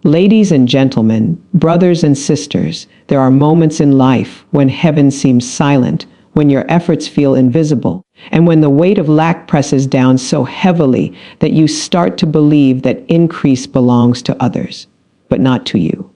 Ladies and gentlemen, brothers and sisters, there are moments in life when heaven seems silent, when your efforts feel invisible, and when the weight of lack presses down so heavily that you start to believe that increase belongs to others, but not to you.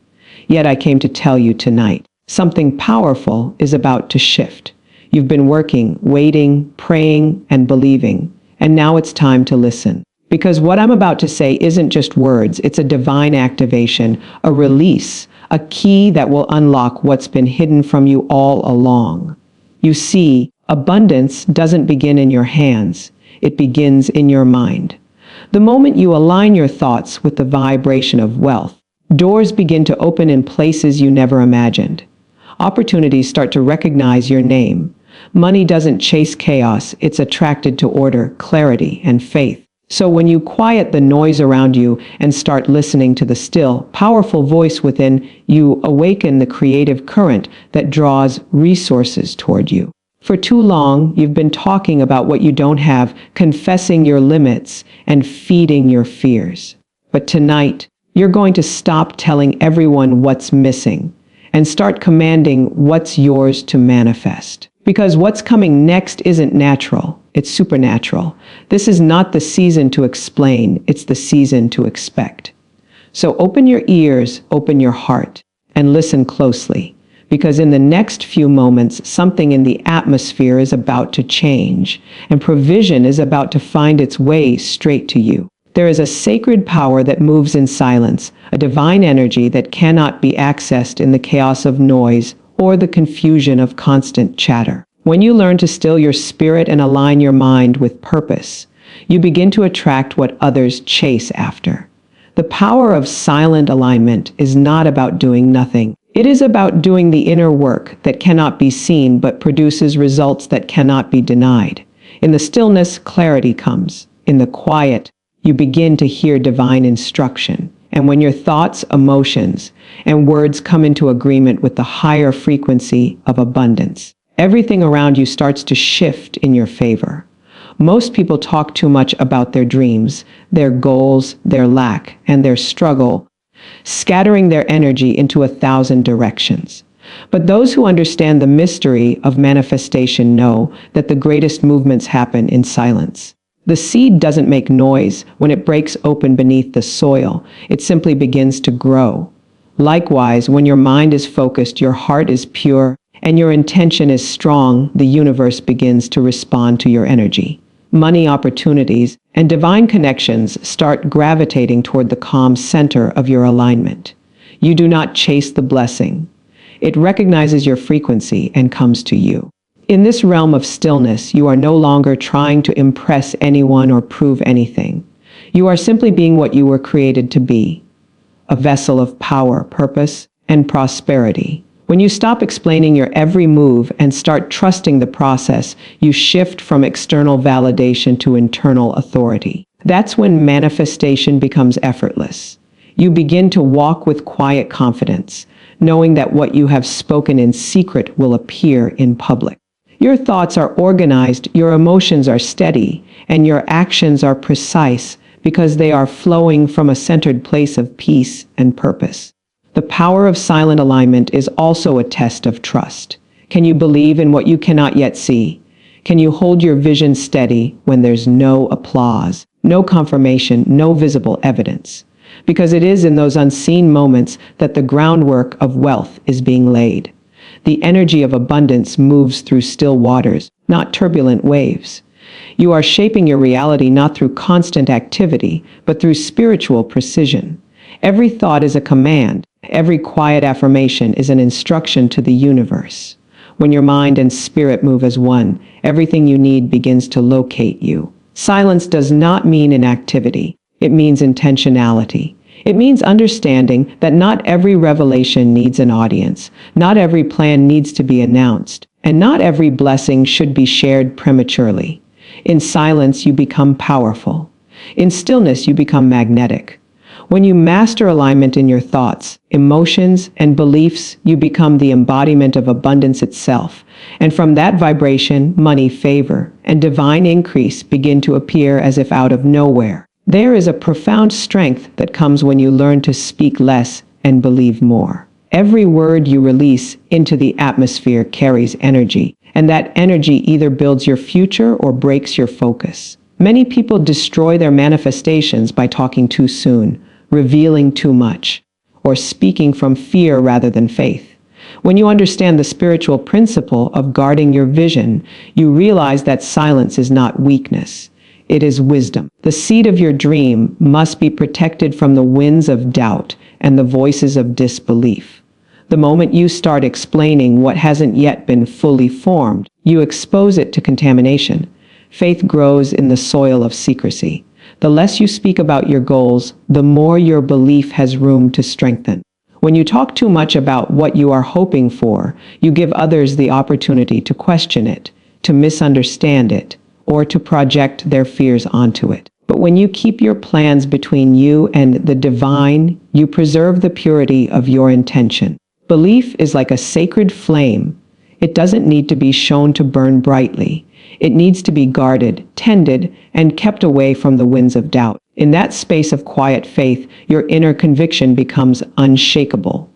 Yet I came to tell you tonight, something powerful is about to shift. You've been working, waiting, praying, and believing, and now it's time to listen. Because what I'm about to say isn't just words, it's a divine activation, a release, a key that will unlock what's been hidden from you all along. You see, abundance doesn't begin in your hands, it begins in your mind. The moment you align your thoughts with the vibration of wealth, doors begin to open in places you never imagined. Opportunities start to recognize your name. Money doesn't chase chaos, it's attracted to order, clarity, and faith. So when you quiet the noise around you and start listening to the still, powerful voice within, you awaken the creative current that draws resources toward you. For too long, you've been talking about what you don't have, confessing your limits, and feeding your fears. But tonight, you're going to stop telling everyone what's missing and start commanding what's yours to manifest. Because what's coming next isn't natural, it's supernatural. This is not the season to explain, it's the season to expect. So open your ears, open your heart, and listen closely. Because in the next few moments, something in the atmosphere is about to change, and provision is about to find its way straight to you. There is a sacred power that moves in silence, a divine energy that cannot be accessed in the chaos of noise or the confusion of constant chatter. When you learn to still your spirit and align your mind with purpose, you begin to attract what others chase after. The power of silent alignment is not about doing nothing. It is about doing the inner work that cannot be seen but produces results that cannot be denied. In the stillness, clarity comes. In the quiet, you begin to hear divine instruction. And when your thoughts, emotions, and words come into agreement with the higher frequency of abundance, everything around you starts to shift in your favor. Most people talk too much about their dreams, their goals, their lack, and their struggle, scattering their energy into 1,000 directions. But those who understand the mystery of manifestation know that the greatest movements happen in silence. The seed doesn't make noise when it breaks open beneath the soil. It simply begins to grow. Likewise, when your mind is focused, your heart is pure, and your intention is strong, the universe begins to respond to your energy. Money, opportunities, and divine connections start gravitating toward the calm center of your alignment. You do not chase the blessing. It recognizes your frequency and comes to you. In this realm of stillness, you are no longer trying to impress anyone or prove anything. You are simply being what you were created to be, a vessel of power, purpose, and prosperity. When you stop explaining your every move and start trusting the process, you shift from external validation to internal authority. That's when manifestation becomes effortless. You begin to walk with quiet confidence, knowing that what you have spoken in secret will appear in public. Your thoughts are organized, your emotions are steady, and your actions are precise because they are flowing from a centered place of peace and purpose. The power of silent alignment is also a test of trust. Can you believe in what you cannot yet see? Can you hold your vision steady when there's no applause, no confirmation, no visible evidence? Because it is in those unseen moments that the groundwork of wealth is being laid. The energy of abundance moves through still waters, not turbulent waves. You are shaping your reality not through constant activity, but through spiritual precision. Every thought is a command. Every quiet affirmation is an instruction to the universe. When your mind and spirit move as one, everything you need begins to locate you. Silence does not mean inactivity. It means intentionality. It means understanding that not every revelation needs an audience, not every plan needs to be announced, and not every blessing should be shared prematurely. In silence, you become powerful. In stillness, you become magnetic. When you master alignment in your thoughts, emotions, and beliefs, you become the embodiment of abundance itself. And from that vibration, money, favor, and divine increase begin to appear as if out of nowhere. There is a profound strength that comes when you learn to speak less and believe more. Every word you release into the atmosphere carries energy, and that energy either builds your future or breaks your focus. Many people destroy their manifestations by talking too soon, revealing too much, or speaking from fear rather than faith. When you understand the spiritual principle of guarding your vision, you realize that silence is not weakness. It is wisdom. The seed of your dream must be protected from the winds of doubt and the voices of disbelief. The moment you start explaining what hasn't yet been fully formed, you expose it to contamination. Faith grows in the soil of secrecy. The less you speak about your goals, the more your belief has room to strengthen. When you talk too much about what you are hoping for, you give others the opportunity to question it, to misunderstand it, or to project their fears onto it. But when you keep your plans between you and the divine, you preserve the purity of your intention. Belief is like a sacred flame. It doesn't need to be shown to burn brightly. It needs to be guarded, tended, and kept away from the winds of doubt. In that space of quiet faith, your inner conviction becomes unshakable.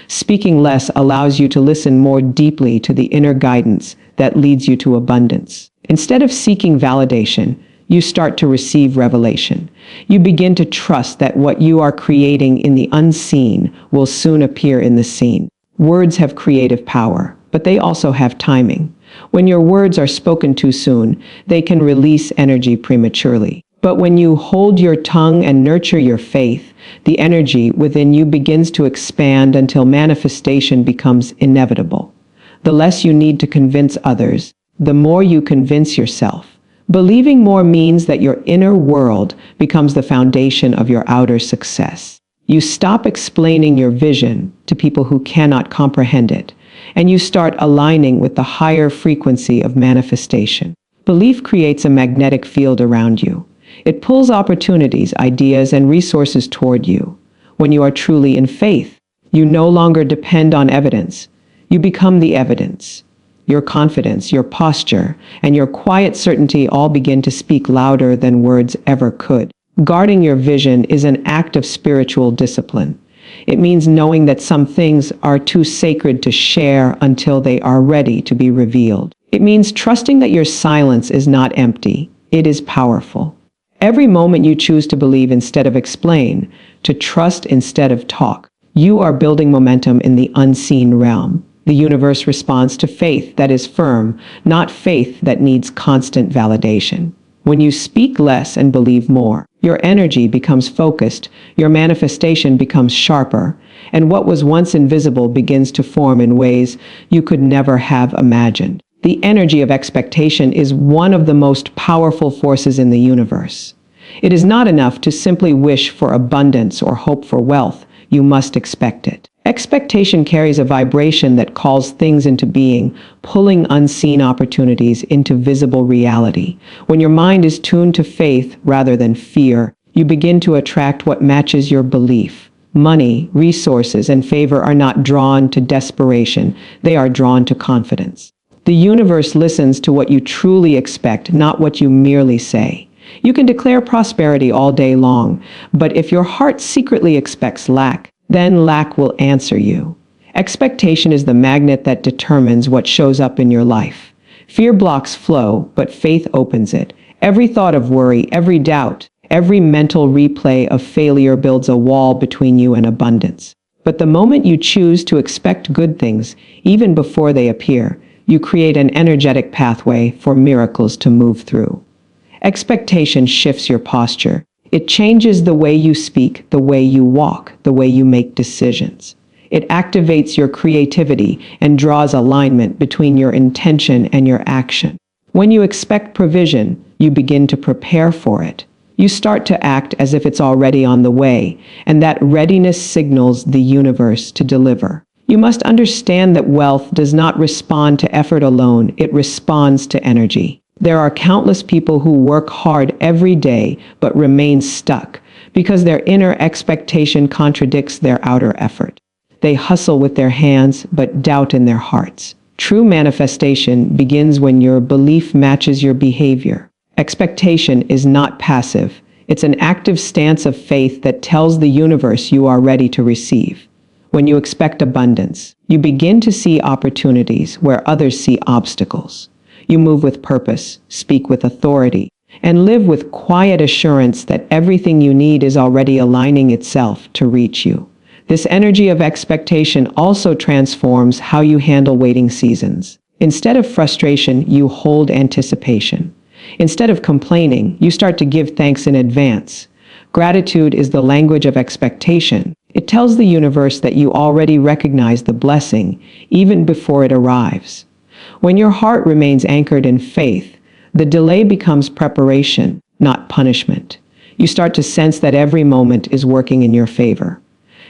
Speaking less allows you to listen more deeply to the inner guidance that leads you to abundance. Instead of seeking validation, you start to receive revelation. You begin to trust that what you are creating in the unseen will soon appear in the seen. Words have creative power, but they also have timing. When your words are spoken too soon, they can release energy prematurely. But when you hold your tongue and nurture your faith, the energy within you begins to expand until manifestation becomes inevitable. The less you need to convince others, the more you convince yourself. Believing more means that your inner world becomes the foundation of your outer success. You stop explaining your vision to people who cannot comprehend it, and you start aligning with the higher frequency of manifestation. Belief creates a magnetic field around you. It pulls opportunities, ideas, and resources toward you. When you are truly in faith, you no longer depend on evidence. You become the evidence. Your confidence, your posture, and your quiet certainty all begin to speak louder than words ever could. Guarding your vision is an act of spiritual discipline. It means knowing that some things are too sacred to share until they are ready to be revealed. It means trusting that your silence is not empty. It is powerful. Every moment you choose to believe instead of explain, to trust instead of talk, you are building momentum in the unseen realm. The universe responds to faith that is firm, not faith that needs constant validation. When you speak less and believe more, your energy becomes focused, your manifestation becomes sharper, and what was once invisible begins to form in ways you could never have imagined. The energy of expectation is one of the most powerful forces in the universe. It is not enough to simply wish for abundance or hope for wealth. You must expect it. Expectation carries a vibration that calls things into being, pulling unseen opportunities into visible reality. When your mind is tuned to faith rather than fear, you begin to attract what matches your belief. Money, resources, and favor are not drawn to desperation. They are drawn to confidence. The universe listens to what you truly expect, not what you merely say. You can declare prosperity all day long, but if your heart secretly expects lack, then lack will answer you. Expectation is the magnet that determines what shows up in your life. Fear blocks flow, but faith opens it. Every thought of worry, every doubt, every mental replay of failure builds a wall between you and abundance. But the moment you choose to expect good things, even before they appear, you create an energetic pathway for miracles to move through. Expectation shifts your posture. It changes the way you speak, the way you walk, the way you make decisions. It activates your creativity and draws alignment between your intention and your action. When you expect provision, you begin to prepare for it. You start to act as if it's already on the way, and that readiness signals the universe to deliver. You must understand that wealth does not respond to effort alone, it responds to energy. There are countless people who work hard every day but remain stuck because their inner expectation contradicts their outer effort. They hustle with their hands but doubt in their hearts. True manifestation begins when your belief matches your behavior. Expectation is not passive, It's an active stance of faith that tells the universe you are ready to receive. When you expect abundance, you begin to see opportunities where others see obstacles. You move with purpose, speak with authority, and live with quiet assurance that everything you need is already aligning itself to reach you. This energy of expectation also transforms how you handle waiting seasons. Instead of frustration, you hold anticipation. Instead of complaining, you start to give thanks in advance. Gratitude is the language of expectation. It tells the universe that you already recognize the blessing even before it arrives. When your heart remains anchored in faith, the delay becomes preparation, not punishment. You start to sense that every moment is working in your favor.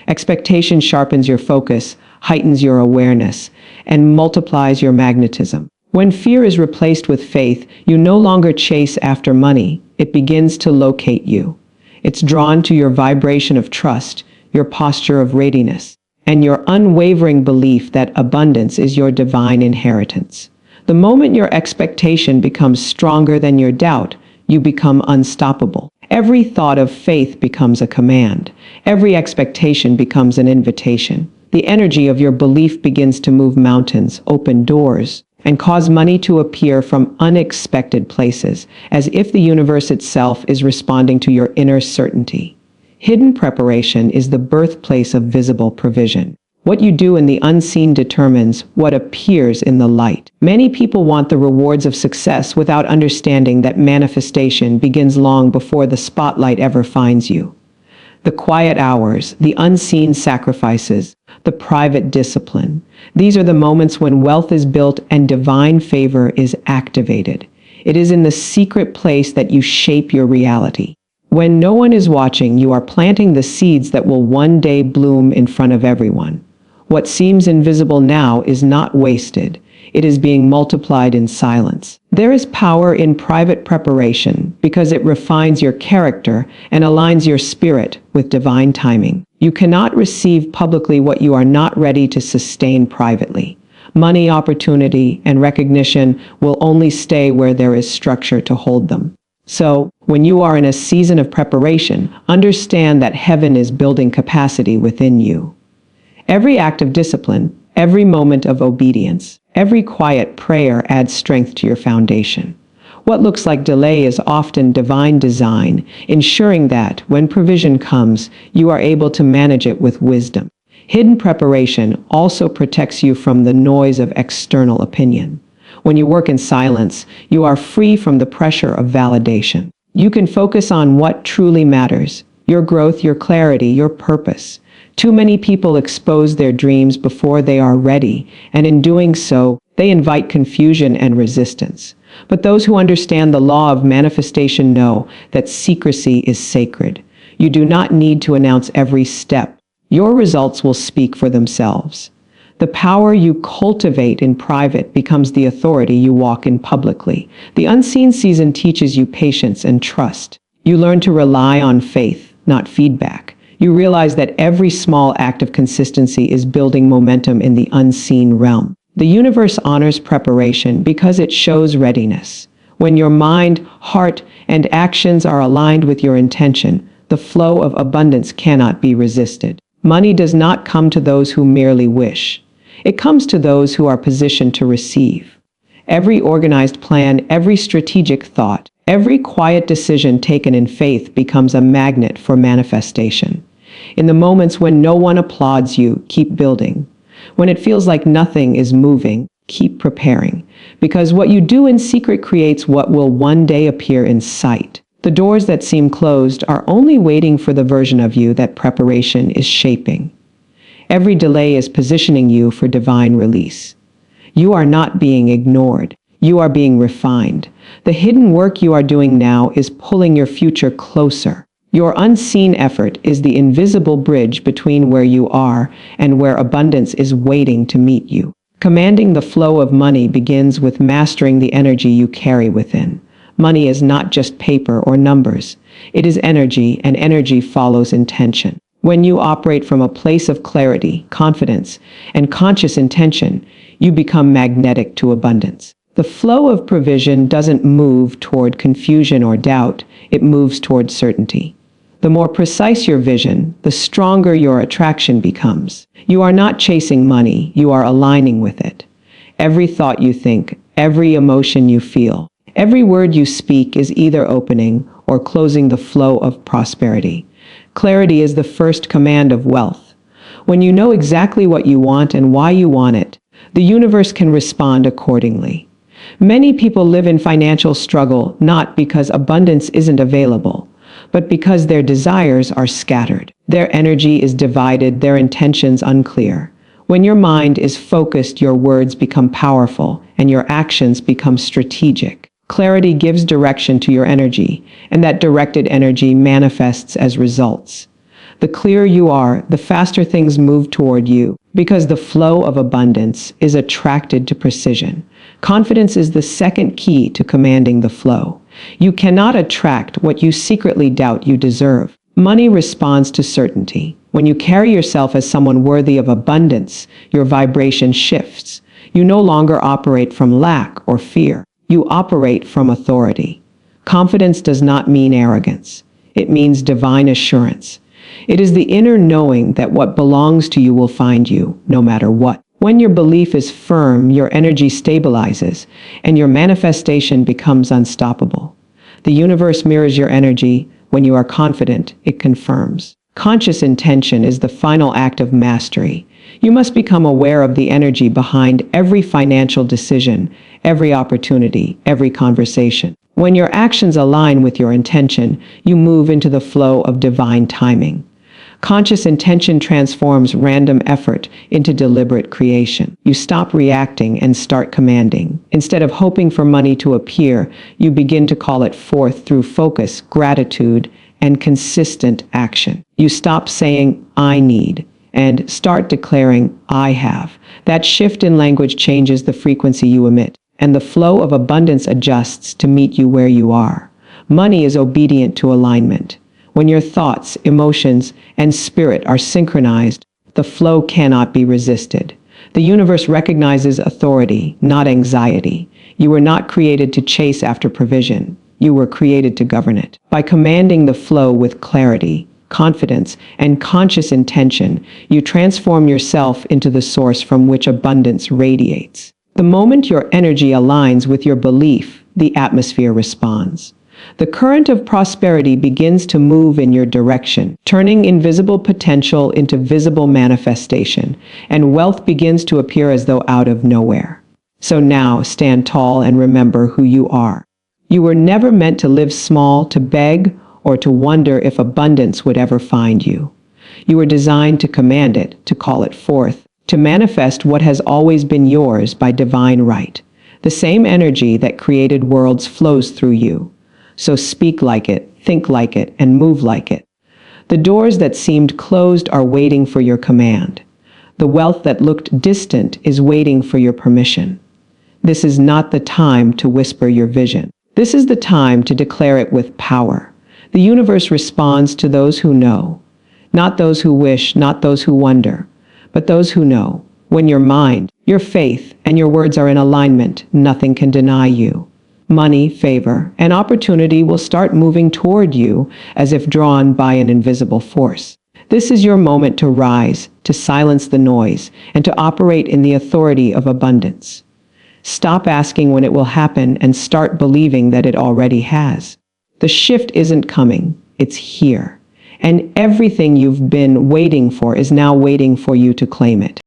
Expectation sharpens your focus, heightens your awareness, and multiplies your magnetism. When fear is replaced with faith, you no longer chase after money. It begins to locate you. It's drawn to your vibration of trust, your posture of readiness, and your unwavering belief that abundance is your divine inheritance. The moment your expectation becomes stronger than your doubt, you become unstoppable. Every thought of faith becomes a command. Every expectation becomes an invitation. The energy of your belief begins to move mountains, open doors, and cause money to appear from unexpected places, as if the universe itself is responding to your inner certainty. Hidden preparation is the birthplace of visible provision. What you do in the unseen determines what appears in the light. Many people want the rewards of success without understanding that manifestation begins long before the spotlight ever finds you. The quiet hours, the unseen sacrifices, the private discipline. These are the moments when wealth is built and divine favor is activated. It is in the secret place that you shape your reality. When no one is watching, you are planting the seeds that will one day bloom in front of everyone. What seems invisible now is not wasted. It is being multiplied in silence. There is power in private preparation because it refines your character and aligns your spirit with divine timing. You cannot receive publicly what you are not ready to sustain privately. Money, opportunity, and recognition will only stay where there is structure to hold them. So, when you are in a season of preparation, understand that heaven is building capacity within you. Every act of discipline, every moment of obedience, every quiet prayer adds strength to your foundation. What looks like delay is often divine design, ensuring that, when provision comes, you are able to manage it with wisdom. Hidden preparation also protects you from the noise of external opinion. When you work in silence, you are free from the pressure of validation. You can focus on what truly matters: your growth, your clarity, your purpose. Too many people expose their dreams before they are ready, and in doing so, they invite confusion and resistance. But those who understand the law of manifestation know that secrecy is sacred. You do not need to announce every step. Your results will speak for themselves. The power you cultivate in private becomes the authority you walk in publicly. The unseen season teaches you patience and trust. You learn to rely on faith, not feedback. You realize that every small act of consistency is building momentum in the unseen realm. The universe honors preparation because it shows readiness. When your mind, heart, and actions are aligned with your intention, the flow of abundance cannot be resisted. Money does not come to those who merely wish. It comes to those who are positioned to receive. Every organized plan, every strategic thought, every quiet decision taken in faith becomes a magnet for manifestation. In the moments when no one applauds you, keep building. When it feels like nothing is moving, keep preparing. Because what you do in secret creates what will one day appear in sight. The doors that seem closed are only waiting for the version of you that preparation is shaping. Every delay is positioning you for divine release. You are not being ignored. You are being refined. The hidden work you are doing now is pulling your future closer. Your unseen effort is the invisible bridge between where you are and where abundance is waiting to meet you. Commanding the flow of money begins with mastering the energy you carry within. Money is not just paper or numbers. It is energy, and energy follows intention. When you operate from a place of clarity, confidence, and conscious intention, you become magnetic to abundance. The flow of provision doesn't move toward confusion or doubt, it moves toward certainty. The more precise your vision, the stronger your attraction becomes. You are not chasing money, you are aligning with it. Every thought you think, every emotion you feel, every word you speak is either opening or closing the flow of prosperity. Clarity is the first command of wealth. When you know exactly what you want and why you want it, the universe can respond accordingly. Many people live in financial struggle not because abundance isn't available, but because their desires are scattered. Their energy is divided, their intentions unclear. When your mind is focused, your words become powerful and your actions become strategic. Clarity gives direction to your energy, and that directed energy manifests as results. The clearer you are, the faster things move toward you, because the flow of abundance is attracted to precision. Confidence is the second key to commanding the flow. You cannot attract what you secretly doubt you deserve. Money responds to certainty. When you carry yourself as someone worthy of abundance, your vibration shifts. You no longer operate from lack or fear. You operate from authority. Confidence does not mean arrogance. It means divine assurance. It is the inner knowing that what belongs to you will find you, no matter what. When your belief is firm, your energy stabilizes, and your manifestation becomes unstoppable. The universe mirrors your energy. When you are confident, it confirms. Conscious intention is the final act of mastery. You must become aware of the energy behind every financial decision, every opportunity, every conversation. When your actions align with your intention, you move into the flow of divine timing. Conscious intention transforms random effort into deliberate creation. You stop reacting and start commanding. Instead of hoping for money to appear, you begin to call it forth through focus, gratitude, and consistent action. You stop saying, "I need," and start declaring, "I have." That shift in language changes the frequency you emit, and the flow of abundance adjusts to meet you where you are. Money is obedient to alignment. When your thoughts, emotions, and spirit are synchronized, the flow cannot be resisted. The universe recognizes authority, not anxiety. You were not created to chase after provision. You were created to govern it. By commanding the flow with clarity, confidence, and conscious intention, you transform yourself into the source from which abundance radiates. The moment your energy aligns with your belief, the atmosphere responds. The current of prosperity begins to move in your direction, turning invisible potential into visible manifestation, and wealth begins to appear as though out of nowhere. So now, stand tall and remember who you are. You were never meant to live small, to beg, or to wonder if abundance would ever find you. You were designed to command it, to call it forth, to manifest what has always been yours by divine right. The same energy that created worlds flows through you. So speak like it, think like it, and move like it. The doors that seemed closed are waiting for your command. The wealth that looked distant is waiting for your permission. This is not the time to whisper your vision. This is the time to declare it with power. The universe responds to those who know, not those who wish, not those who wonder, but those who know. When your mind, your faith, and your words are in alignment, nothing can deny you. Money, favor, and opportunity will start moving toward you as if drawn by an invisible force. This is your moment to rise, to silence the noise, and to operate in the authority of abundance. Stop asking when it will happen and start believing that it already has. The shift isn't coming, it's here. And everything you've been waiting for is now waiting for you to claim it.